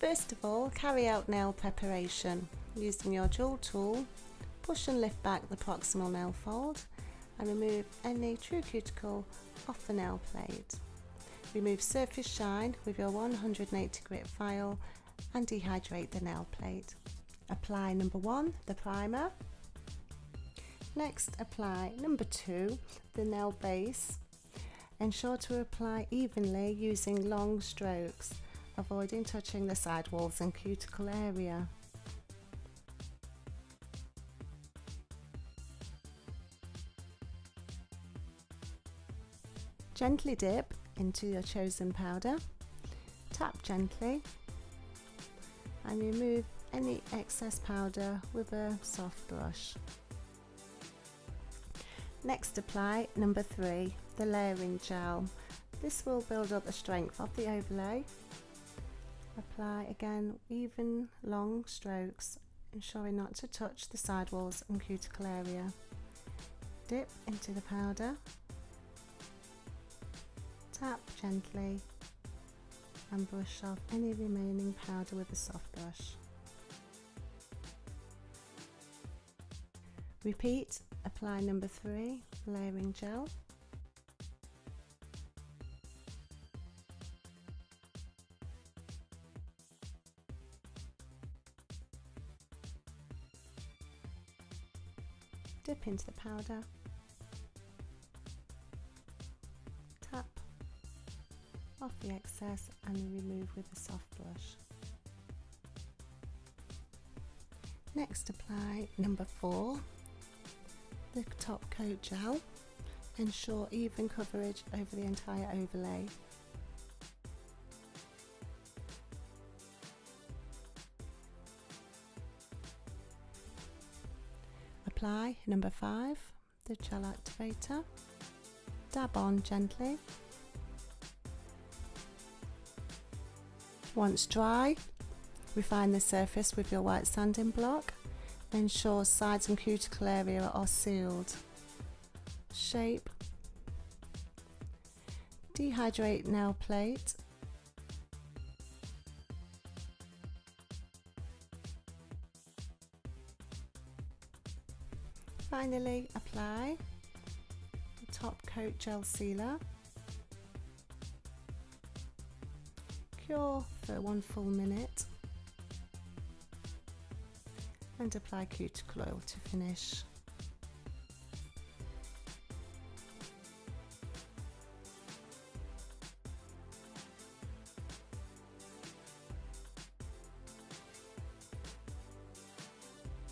First of all, carry out nail preparation. Using your jewel tool, push and lift back the proximal nail fold and remove any true cuticle off the nail plate. Remove surface shine with your 180 grit file and dehydrate the nail plate. Apply number 1, the primer. Next, apply number 2, the nail base. Ensure to apply evenly using long strokes, avoiding touching the sidewalls and cuticle area. Gently dip into your chosen powder, tap gently and remove any excess powder with a soft brush. Next, apply number 3, the layering gel. This will build up the strength of the overlay. Apply again even long strokes, ensuring not to touch the sidewalls and cuticle area. Dip into the powder, tap gently and brush off any remaining powder with a soft brush. Repeat, apply number 3, layering gel. Dip into the powder, tap off the excess and remove with a soft brush. Next, apply number 4, the top coat gel. Ensure even coverage over the entire overlay. Apply number 5, the gel activator. Dab on gently. Once dry, refine the surface with your white sanding block. Ensure sides and cuticle area are sealed. Shape. Dehydrate nail plate. Finally, apply the top coat gel sealer. Cure for 1 full minute and apply cuticle oil to finish.